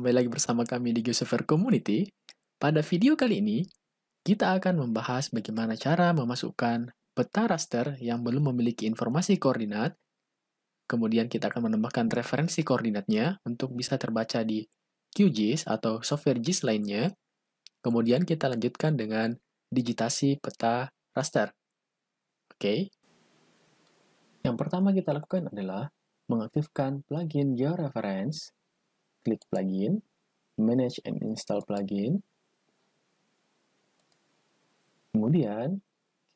kembali lagi bersama kami di Geoserver Community. Pada video kali ini, kita akan membahas bagaimana cara memasukkan peta raster yang belum memiliki informasi koordinat. Kemudian kita akan menambahkan referensi koordinatnya untuk bisa terbaca di QGIS atau software GIS lainnya. Kemudian kita lanjutkan dengan digitasi peta raster. Oke. Yang pertama kita lakukan adalah mengaktifkan plugin Georeference. Klik plugin, manage and install plugin. Kemudian,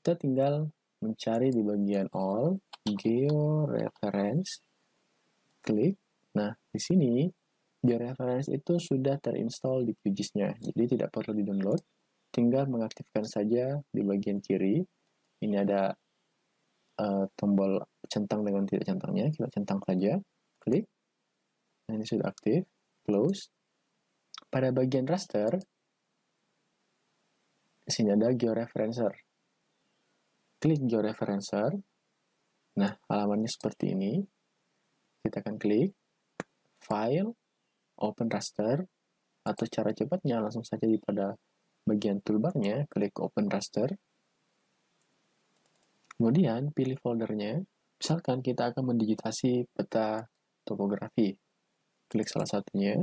kita tinggal mencari di bagian all, Georeference, klik. Nah, di sini, Georeference itu sudah terinstall di QGIS-nya, jadi tidak perlu di-download. Tinggal mengaktifkan saja di bagian kiri. Ini ada tombol centang dengan tidak centangnya, kita centang saja, klik. Nah, ini sudah aktif, close. Pada bagian raster, di sini ada georeferencer. Klik georeferencer. Nah, halamannya seperti ini. Kita akan klik File, Open Raster, atau cara cepatnya langsung saja pada bagian toolbarnya, klik Open Raster. Kemudian pilih foldernya. Misalkan kita akan mendigitasi peta topografi. Klik salah satunya.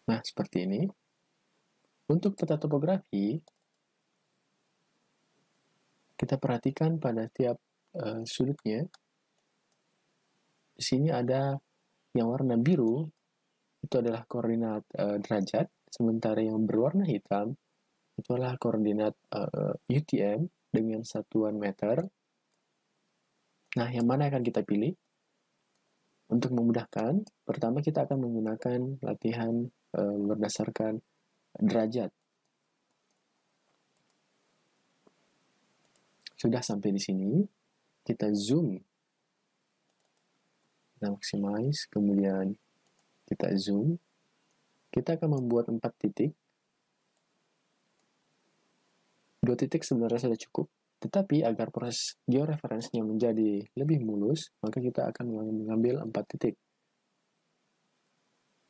Nah, seperti ini. Untuk peta topografi, kita perhatikan pada tiap sudutnya. Di sini ada yang warna biru, itu adalah koordinat derajat, sementara yang berwarna hitam, itu adalah koordinat UTM dengan satuan meter. Nah, yang mana akan kita pilih? Untuk memudahkan, pertama kita akan menggunakan latihan berdasarkan derajat. Sudah sampai di sini, kita zoom. Kita maximize, kemudian kita zoom. Kita akan membuat 4 titik. 2 titik sebenarnya sudah cukup, tetapi agar proses georeferensinya menjadi lebih mulus, maka kita akan mengambil 4 titik.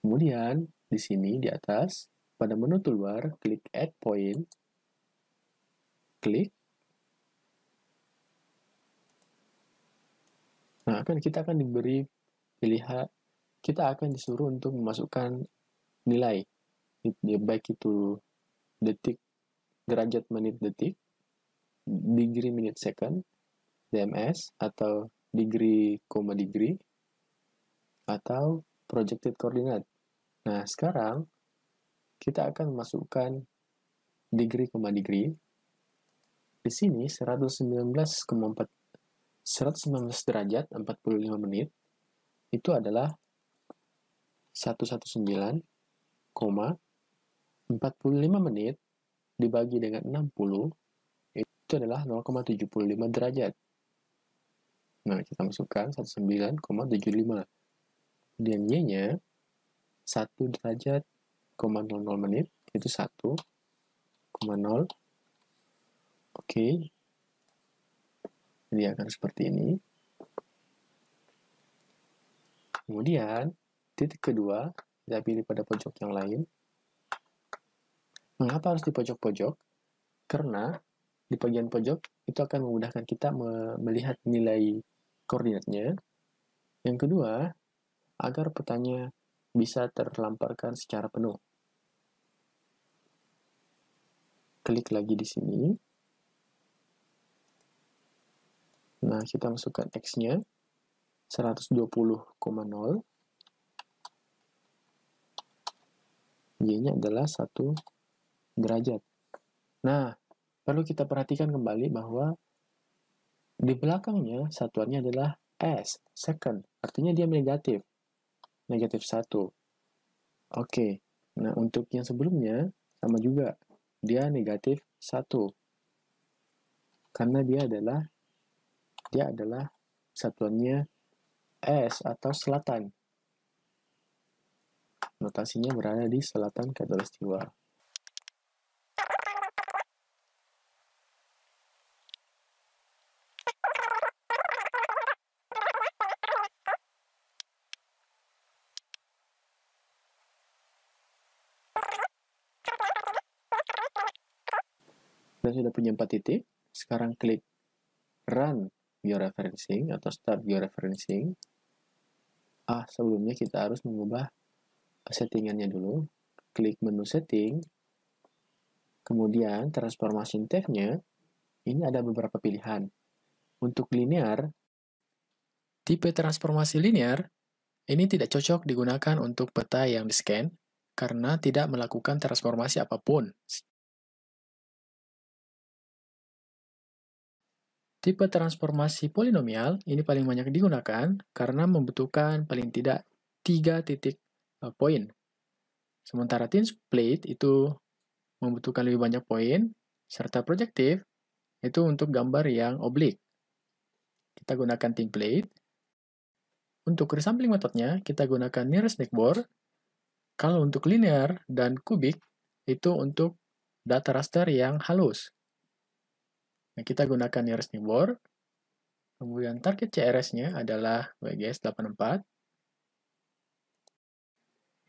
Kemudian, di sini di atas, pada menu toolbar, klik Add Point, klik. Nah, kita akan diberi pilihan, kita akan disuruh untuk memasukkan nilai, baik itu detik, derajat menit detik, degree minute second, DMS, atau degree koma degree, atau projected coordinate. Nah, sekarang kita akan memasukkan degree koma degree. Di sini 119 derajat 45 menit itu adalah 119,45 menit dibagi dengan 60 itu adalah 0,75 derajat. Nah, kita masukkan 19,75. Kemudian Y-nya 1 derajat, 0,00 menit, itu 1,0. Oke. Jadi akan seperti ini. Kemudian, titik kedua, kita pilih pada pojok yang lain. Mengapa harus di pojok-pojok? Karena di bagian pojok itu akan memudahkan kita melihat nilai koordinatnya. Yang kedua, agar petanya bisa terlamparkan secara penuh. Klik lagi di sini. Nah, kita masukkan X-nya 120,0. Y-nya adalah 1 derajat. Nah, perlu kita perhatikan kembali bahwa di belakangnya satuannya adalah S, second. Artinya dia negatif. Negatif 1. Oke. Nah, untuk yang sebelumnya sama juga. Dia negatif 1. Karena dia adalah satuannya S atau selatan. Notasinya berada di selatan khatulistiwa. Kita sudah punya 4 titik. Sekarang klik Run Georeferencing atau Start Georeferencing. Sebelumnya kita harus mengubah settingannya dulu. Klik menu setting. Kemudian transformation tab-nya, ini ada beberapa pilihan. Untuk linear, tipe transformasi linear, ini tidak cocok digunakan untuk peta yang di-scan, karena tidak melakukan transformasi apapun. Tipe transformasi polinomial, ini paling banyak digunakan, karena membutuhkan paling tidak 3 titik poin. Sementara thin plate itu membutuhkan lebih banyak poin, serta projective itu untuk gambar yang oblik. Kita gunakan thin plate. Untuk resampling metodenya, kita gunakan nearest neighbor. Kalau untuk linear dan kubik, itu untuk data raster yang halus. Nah, kita gunakan nearest neighbor. Kemudian target CRS-nya adalah WGS84.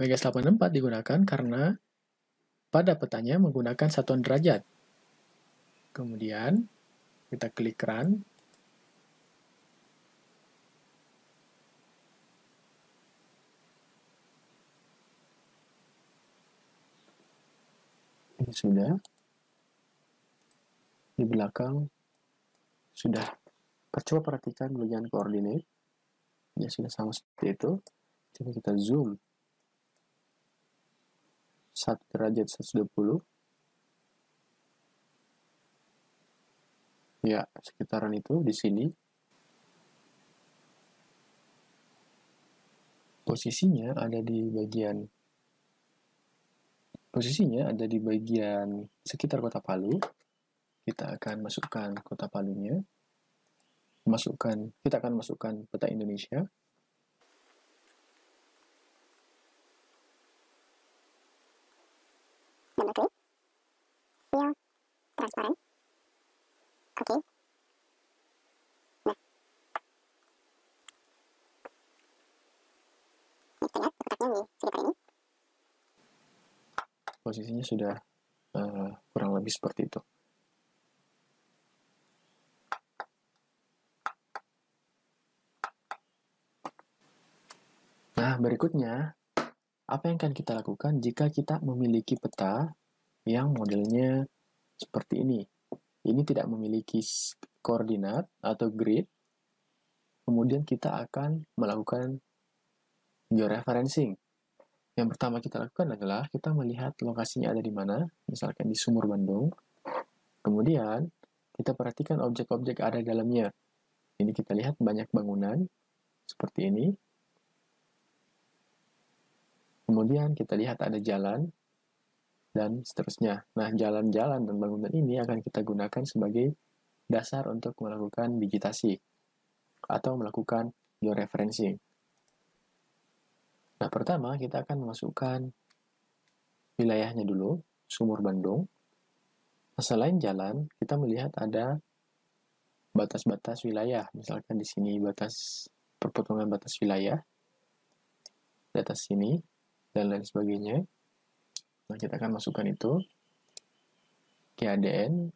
WGS84 digunakan karena pada petanya menggunakan satuan derajat. Kemudian, kita klik Run. Ini sudah. Di belakang sudah. Coba perhatikan bagian koordinat. Ya, sudah sama seperti itu. Coba kita zoom. 1 derajat 120. Ya, sekitaran itu di sini. Posisinya ada di bagian sekitar Kota Palu. Kita akan masukkan Kota Palunya. Kita akan masukkan peta Indonesia. Double klik. Fill transparent. Oke. Nah. Ini kita lihat kotaknya di sekitar ini. Posisinya sudah kurang lebih seperti itu. Nah, berikutnya, apa yang akan kita lakukan jika kita memiliki peta yang modelnya seperti ini? Ini tidak memiliki koordinat atau grid. Kemudian kita akan melakukan georeferencing. Yang pertama kita lakukan adalah kita melihat lokasinya ada di mana, misalkan di Sumur Bandung. Kemudian kita perhatikan objek-objek ada di dalamnya. Ini kita lihat banyak bangunan seperti ini. Kemudian kita lihat ada jalan dan seterusnya. Nah, jalan-jalan dan bangunan ini akan kita gunakan sebagai dasar untuk melakukan digitasi atau melakukan georeferencing. Nah, pertama kita akan memasukkan wilayahnya dulu, Sumur Bandung. Nah, selain jalan, kita melihat ada batas-batas wilayah. Misalkan di sini perpotongan batas wilayah, di atas sini, dan lain sebagainya. Nah, kita akan masukkan itu. GADN,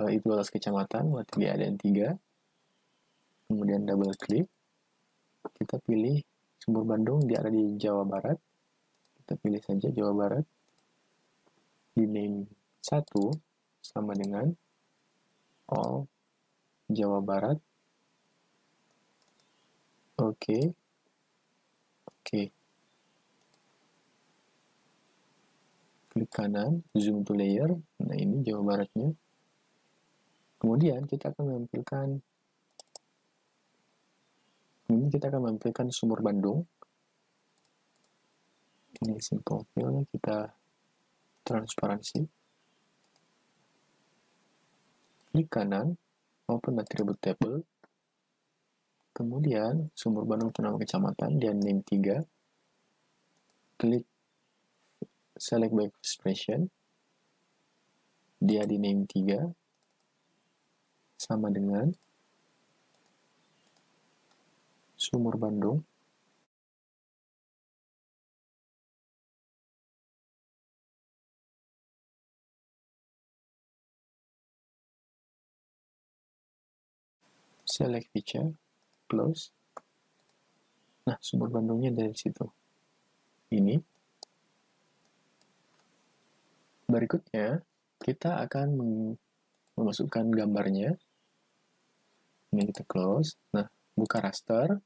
itu atas kecamatan, berarti GADN 3. Kemudian double klik. Kita pilih Sumur Bandung, dia ada di Jawa Barat. Kita pilih saja Jawa Barat. Di name 1 sama dengan all Jawa Barat. Oke. Klik kanan, zoom to layer. Nah, ini Jawa Baratnya. Kemudian kita akan menampilkan Sumur Bandung. Ini simple fill, kita transparansi. Klik kanan, open attribute table. Kemudian Sumur Bandung itu nama kecamatan, dan name 3. Klik select by expression. Dia di name 3 sama dengan Sumur Bandung. select feature, close. Nah, sumber Bandungnya dari situ. Ini. Berikutnya, kita akan memasukkan gambarnya. Ini kita close. Nah, buka raster,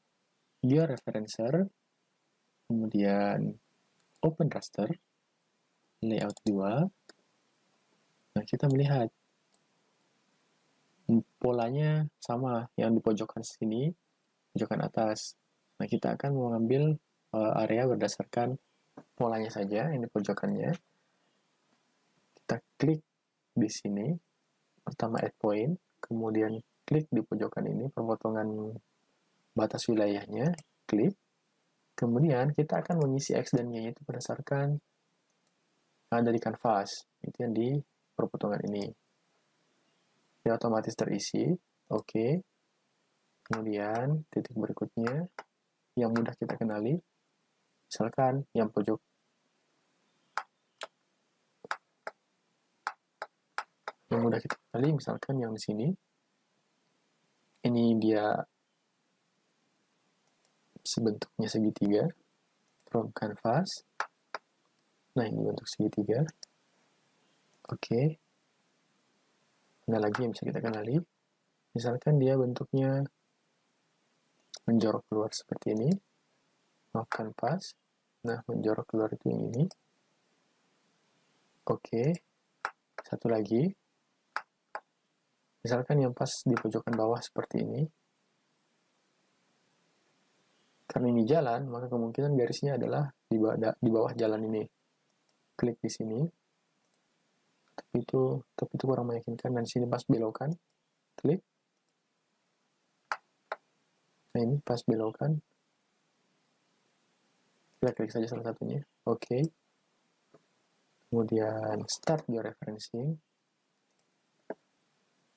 georeferencer, kemudian open raster, layout 2. Nah, kita melihat polanya sama yang di pojokan sini, pojokan atas. Nah, kita akan mengambil area berdasarkan polanya saja yang di pojokannya. Kita klik di sini, pertama add point, kemudian klik di pojokan ini, pemotongan batas wilayahnya, klik. Kemudian kita akan mengisi X dan Y itu berdasarkan dari kanvas, itu yang di perpotongan ini. Dia otomatis terisi, oke. Kemudian titik berikutnya yang mudah kita kenali, misalkan yang pojok yang mudah kita kenali, misalkan yang di sini. Ini dia sebentuknya segitiga from canvas. Nah, ini bentuk segitiga. Oke. Ada lagi yang bisa kita kenali. Misalkan dia bentuknya menjorok keluar seperti ini. Off canvas. Nah, menjorok keluar itu yang ini. Oke. Satu lagi. Misalkan yang pas di pojokan bawah seperti ini. Karena ini jalan, maka kemungkinan garisnya adalah di bawah jalan ini. Klik di sini. Tapi itu kurang meyakinkan. Dan di sini pas belokan. Klik. Nah, ini pas belokan. Kita klik saja salah satunya. Oke. Kemudian start georeferencing.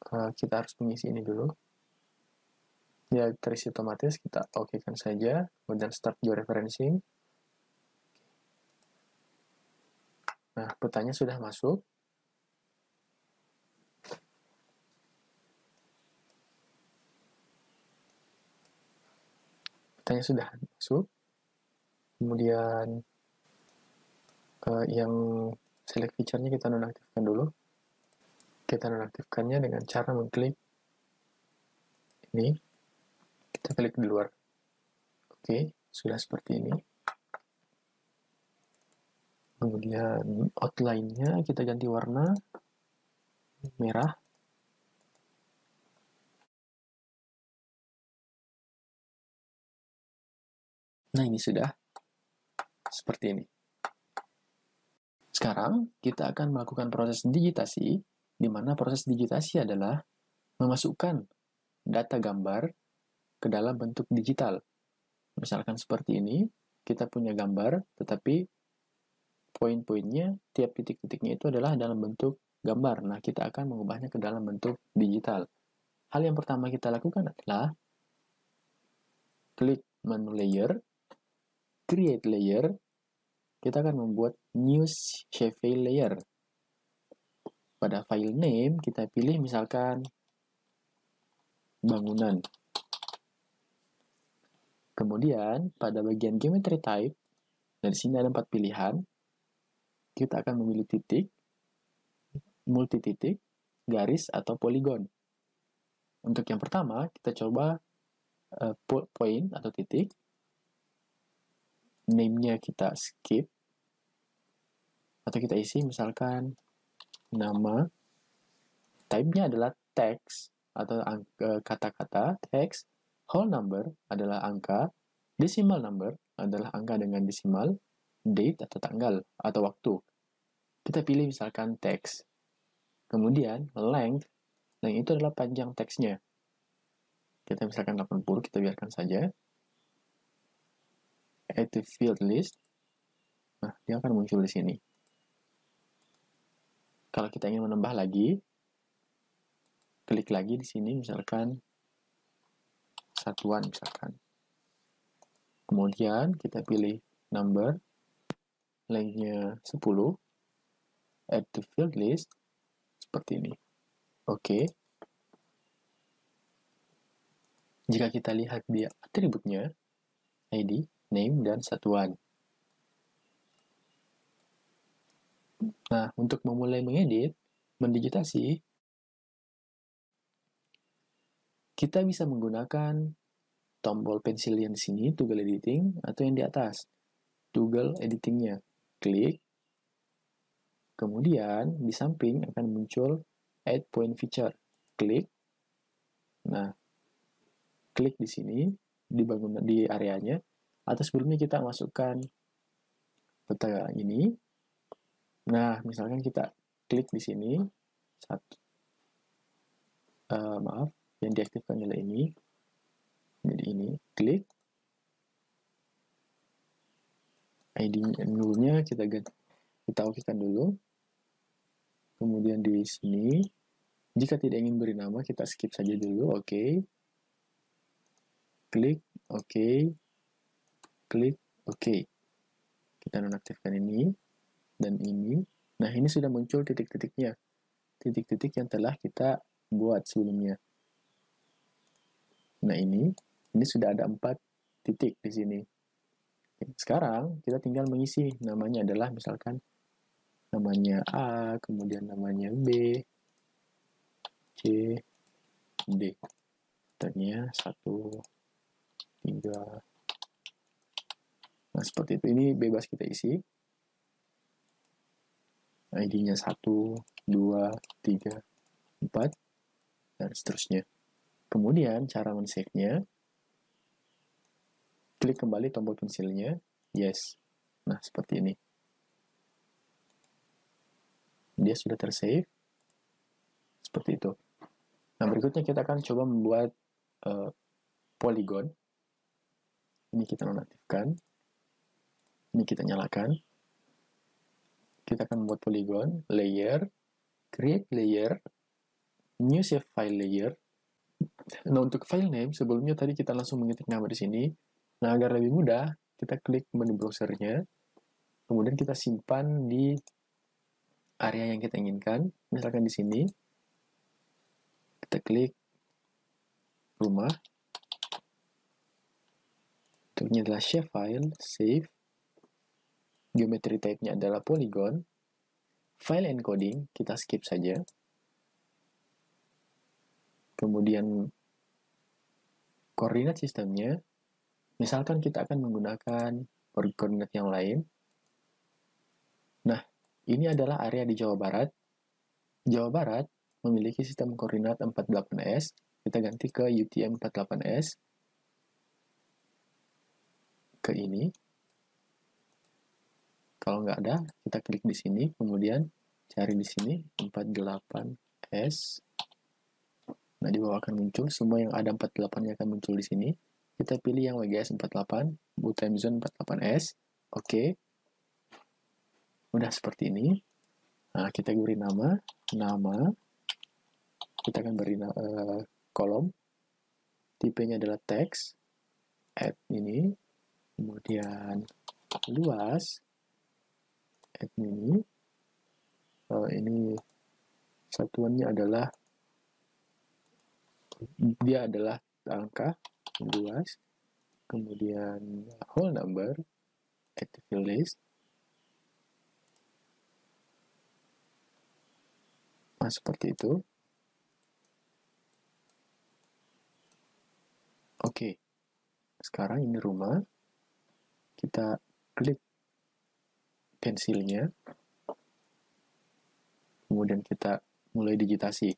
Kita harus mengisi ini dulu. Ya, terisi otomatis. Kita oke-kan saja. Kemudian start georeferencing. Nah, petanya sudah masuk. Petanya sudah masuk. Kemudian yang select feature-nya kita nonaktifkan dulu. Kita nonaktifkannya dengan cara mengklik ini. Kita klik di luar. Oke, sudah seperti ini. Kemudian outline-nya kita ganti warna merah. Nah, ini sudah seperti ini. Sekarang kita akan melakukan proses digitasi, di mana proses digitasi adalah memasukkan data gambar ke dalam bentuk digital. Misalkan seperti ini, kita punya gambar, tetapi poin-poinnya, tiap titik-titiknya itu adalah dalam bentuk gambar. Nah, kita akan mengubahnya ke dalam bentuk digital. Hal yang pertama kita lakukan adalah klik menu layer, create layer, kita akan membuat new shape file layer. Pada file name, kita pilih misalkan bangunan. Kemudian, pada bagian geometry type, dari sini ada 4 pilihan. Kita akan memilih titik, multi titik, garis, atau poligon. Untuk yang pertama, kita coba point atau titik. Name-nya kita skip. Atau kita isi misalkan nama. Type-nya adalah text atau kata-kata, text. Whole number adalah angka. Decimal number adalah angka dengan desimal. Date atau tanggal atau waktu. Kita pilih misalkan text. Kemudian length itu adalah panjang teksnya. Kita misalkan 80, kita biarkan saja. Add to field list. Nah, dia akan muncul di sini. Kalau kita ingin menambah lagi, klik lagi di sini, misalkan satuan, misalkan. Kemudian kita pilih number, length-nya 10, add to field list, seperti ini. Oke. Jika kita lihat di atributnya, ID, name, dan satuan. Nah, untuk memulai mengedit, mendigitasi, kita bisa menggunakan tombol pensil yang di sini, toggle editing, atau yang di atas, toggle editingnya. Klik, kemudian di samping akan muncul add point feature. Klik. Nah, klik di sini, di areanya, atau sebelumnya kita masukkan peta ini. Nah, misalkan kita klik di sini, maaf, yang diaktifkan adalah ini. Jadi ini, klik. ID nya kita okekan dulu. Kemudian di sini, jika tidak ingin beri nama, kita skip saja dulu. Oke. Klik, oke. Klik, oke. Kita nonaktifkan ini dan ini. Nah, ini sudah muncul titik-titiknya. Titik-titik yang telah kita buat sebelumnya. Nah, ini sudah ada 4 titik di sini. Sekarang, kita tinggal mengisi. Namanya adalah misalkan namanya A, kemudian namanya B, C, D. Ternyata 1, 3. Nah, seperti itu. Ini bebas kita isi. ID-nya 1, 2, 3, 4, dan seterusnya. Kemudian, cara men-save-nya, klik kembali tombol pensilnya, yes. Nah, seperti ini. Dia sudah tersave. Seperti itu. Nah, berikutnya kita akan coba membuat polygon. Ini kita nonaktifkan. Ini kita nyalakan. Kita akan membuat polygon, layer, create layer, new save file layer. Nah, untuk file name, sebelumnya tadi kita langsung mengetik nama di sini. Nah, agar lebih mudah, kita klik menu browsernya, kemudian kita simpan di area yang kita inginkan. Misalkan di sini, kita klik rumah. Bentuknya adalah shapefile, save. Geometry type-nya adalah polygon. File encoding, kita skip saja. Kemudian koordinat sistemnya, misalkan kita akan menggunakan koordinat yang lain. Nah, ini adalah area di Jawa Barat. Jawa Barat memiliki sistem koordinat 48S. Kita ganti ke UTM 48S. Ke ini. Kalau nggak ada, kita klik di sini, kemudian cari di sini 48S. Nah, di bawah akan muncul semua yang ada 48-nya akan muncul di sini. Kita pilih yang WGS 48, boot time zone 48S. Oke. Udah seperti ini. Nah, kita beri nama. Kita akan beri kolom. Tipenya adalah teks. Add ini. Kemudian luas. Add ini. Ini satuannya adalah angka luas, kemudian whole number, active list. Nah, seperti itu. Oke. Sekarang ini rumah. Kita klik pensilnya. Kemudian kita mulai digitasi.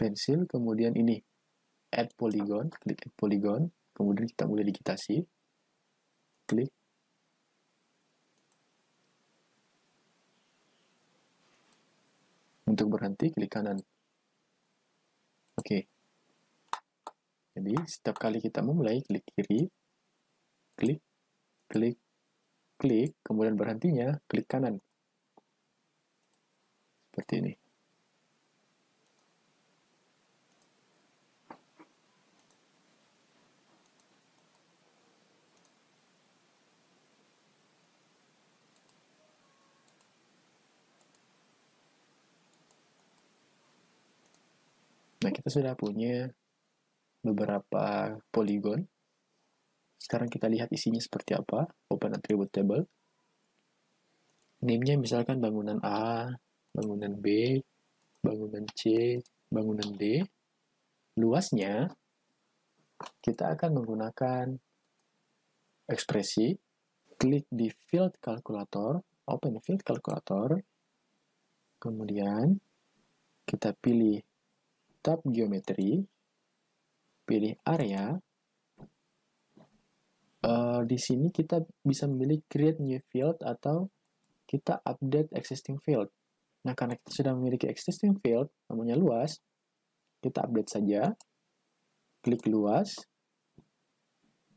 Pensil, kemudian ini add polygon, klik add polygon, kemudian kita mulai digitasi, klik, untuk berhenti klik kanan. Oke. Jadi setiap kali kita memulai klik kiri, klik, klik, klik, kemudian berhentinya klik kanan. Seperti ini. Nah, kita sudah punya beberapa poligon. Sekarang kita lihat isinya seperti apa. Open attribute table. Name-nya misalkan bangunan A, bangunan B, bangunan C, bangunan D. Luasnya, kita akan menggunakan ekspresi. Klik di field calculator, open field calculator, kemudian kita pilih tab geometri, pilih area. Di sini kita bisa memilih create new field atau kita update existing field. Nah, karena kita sudah memiliki existing field, namanya luas, kita update saja, klik luas,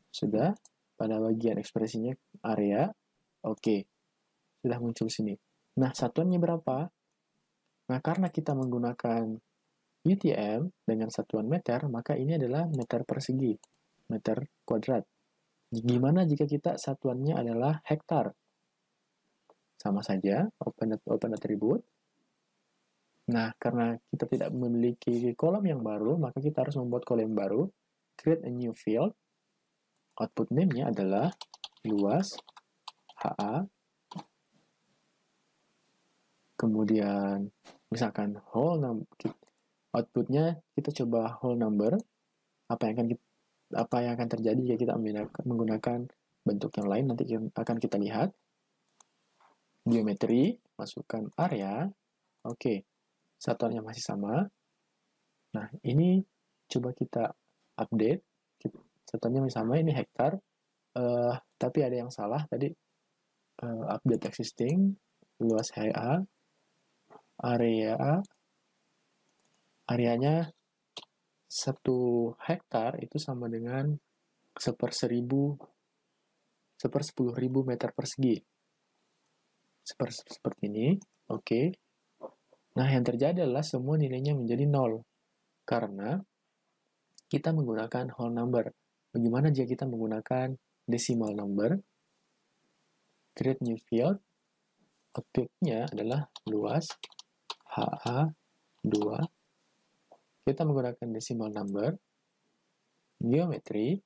sudah, pada bagian ekspresinya area, oke, sudah muncul sini. Nah, satuannya berapa? Nah, karena kita menggunakan UTM dengan satuan meter, maka ini adalah meter persegi, meter kuadrat. Gimana jika kita satuannya adalah hektar? Sama saja, open attribute. Nah, karena kita tidak memiliki kolom yang baru, maka kita harus membuat kolom baru. Create a new field. Output name-nya adalah luas HA. Kemudian, misalkan whole number. Outputnya kita coba whole number. Apa yang akan terjadi jika kita menggunakan bentuk yang lain, nanti akan kita lihat. Geometri, masukkan area. Oke, satuannya masih sama. Nah, ini coba kita update. Satuannya masih sama, ini hektar. Tapi ada yang salah tadi. Update existing, luas HA, areanya 1 hektar itu sama dengan 1010.000 meter persegi. Seperti ini, oke. Nah, yang terjadi adalah semua nilainya menjadi 0. Karena kita menggunakan whole number. Bagaimana jika kita menggunakan decimal number? Create new field. Outputnya adalah luas HA2. Kita menggunakan decimal number. Geometri,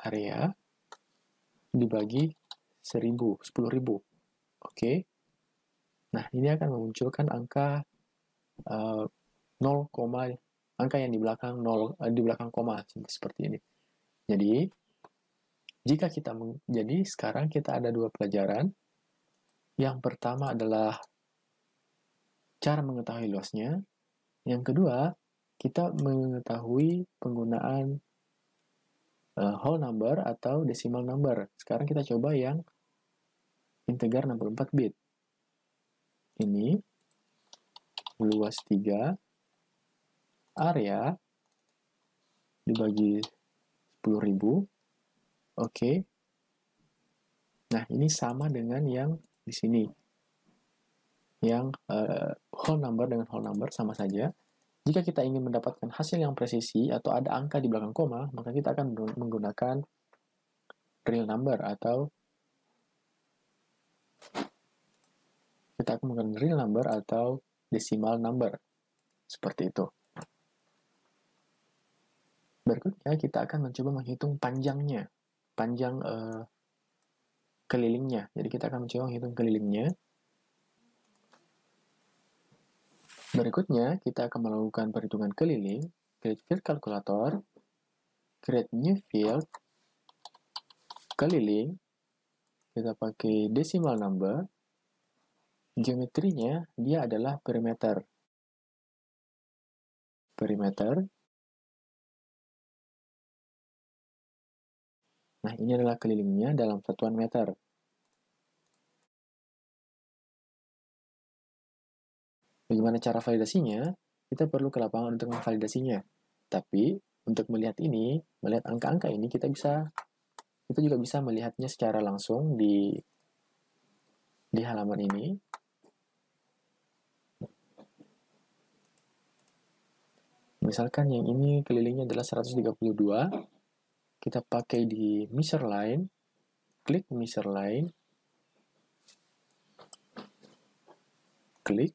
area, dibagi 10.000. Oke. Nah, ini akan memunculkan angka 0, angka yang di belakang 0, di belakang koma seperti ini. Jadi sekarang kita ada 2 pelajaran. Yang pertama adalah cara mengetahui luasnya. Yang kedua, kita mengetahui penggunaan whole number atau decimal number. Sekarang kita coba yang integer 64 bit. Ini luas 3, area dibagi 10.000. Oke. Nah, ini sama dengan yang di sini. Yang whole number dengan whole number sama saja. Jika kita ingin mendapatkan hasil yang presisi atau ada angka di belakang koma, maka kita akan menggunakan real number atau decimal number. Seperti itu. Berikutnya kita akan mencoba menghitung panjang kelilingnya. Jadi kita akan mencoba menghitung kelilingnya. Berikutnya kita akan melakukan perhitungan keliling. Create field calculator, create new field, keliling. Kita pakai decimal number. Geometrinya dia adalah perimeter. Nah, ini adalah kelilingnya dalam satuan meter. Bagaimana cara validasinya? Kita perlu ke lapangan untuk memvalidasinya. Tapi, untuk melihat angka-angka ini, kita juga bisa melihatnya secara langsung di halaman ini. Misalkan yang ini kelilingnya adalah 132. Kita pakai di measure line. Klik measure line. Klik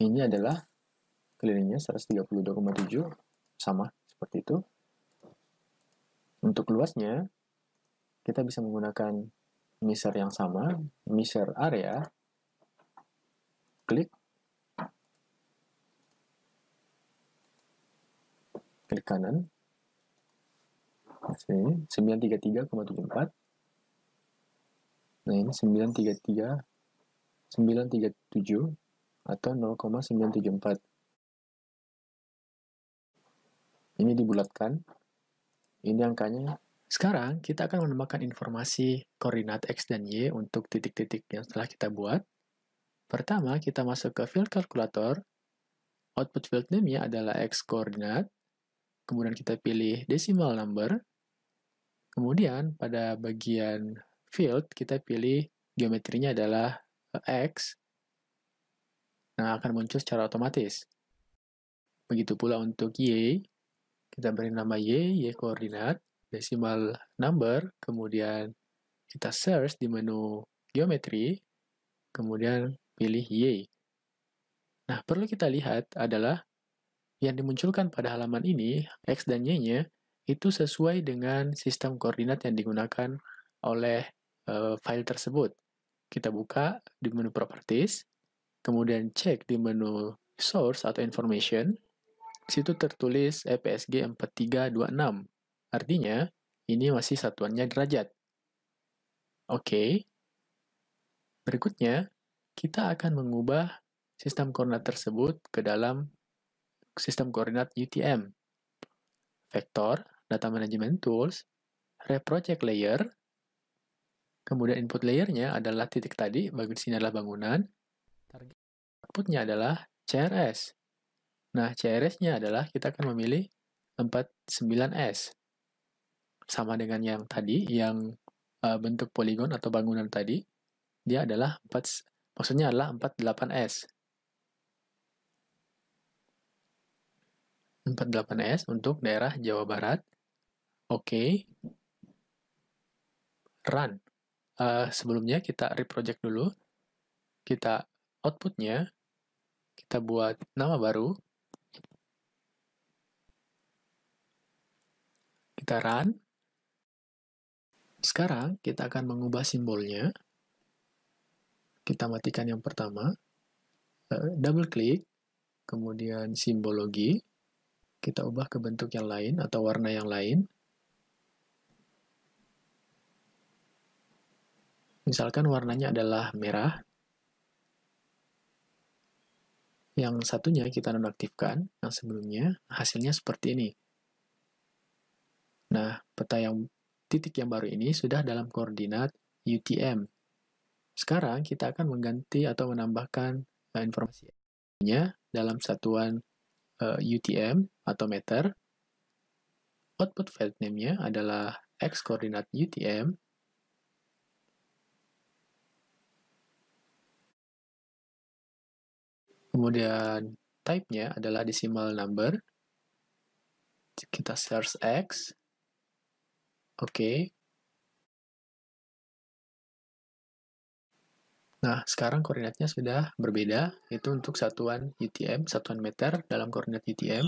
Ini adalah kelilingnya 132,7, sama seperti itu. Untuk luasnya, kita bisa menggunakan measure yang sama, measure area, klik kanan, sini 933,74. Nah, ini 937 atau 0,974. Ini dibulatkan. Ini angkanya. Sekarang kita akan menambahkan informasi koordinat X dan Y untuk titik-titik yang telah kita buat. Pertama, kita masuk ke field calculator. Output field name-nya adalah X koordinat. Kemudian kita pilih decimal number. Kemudian pada bagian field, kita pilih geometrinya adalah X. Nah, akan muncul secara otomatis. Begitu pula untuk Y, kita beri nama Y koordinat, decimal number, kemudian kita search di menu geometri, kemudian pilih Y. Nah, perlu kita lihat adalah yang dimunculkan pada halaman ini, X dan Y-nya, itu sesuai dengan sistem koordinat yang digunakan oleh file tersebut. Kita buka di menu Properties, kemudian cek di menu Source atau Information, situ tertulis EPSG 4326. Artinya, ini masih satuannya derajat. Oke. Berikutnya, kita akan mengubah sistem koordinat tersebut ke dalam sistem koordinat UTM. Vektor, Data Management Tools, Reproject Layer, kemudian input layernya adalah titik tadi, bagian sini adalah bangunan, target outputnya adalah CRS. Nah, CRS-nya adalah kita akan memilih 49S. Sama dengan yang tadi, yang bentuk poligon atau bangunan tadi, dia adalah maksudnya adalah 48S. 48S untuk daerah Jawa Barat. Oke. Run. Sebelumnya kita reproject dulu. Kita outputnya, kita buat nama baru. Kita run. Sekarang kita akan mengubah simbolnya. Kita matikan yang pertama. Double klik. Kemudian simbologi. Kita ubah ke bentuk yang lain atau warna yang lain. Misalkan warnanya adalah merah. Yang satunya kita nonaktifkan, yang sebelumnya hasilnya seperti ini. Nah, peta yang titik yang baru ini sudah dalam koordinat UTM. Sekarang kita akan mengganti atau menambahkan informasinya dalam satuan UTM atau meter. Output field name-nya adalah X koordinat UTM. Kemudian type-nya adalah decimal number. Kita search X. Oke. Nah, sekarang koordinatnya sudah berbeda. Itu untuk satuan UTM, satuan meter dalam koordinat UTM.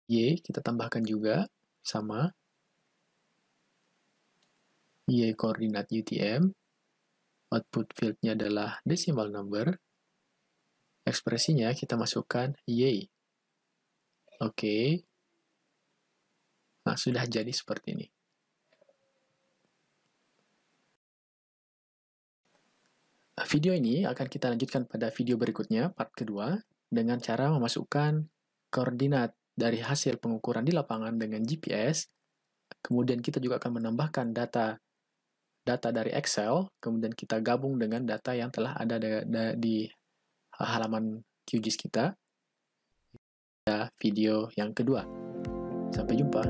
Y kita tambahkan juga, sama. Y koordinat UTM. Output field-nya adalah decimal number. Ekspresinya kita masukkan Y. Oke. Nah, sudah jadi seperti ini. Video ini akan kita lanjutkan pada video berikutnya, part kedua, dengan cara memasukkan koordinat dari hasil pengukuran di lapangan dengan GPS. Kemudian kita juga akan menambahkan data dari Excel, kemudian kita gabung dengan data yang telah ada di halaman QGIS kita. Video yang kedua. Sampai jumpa.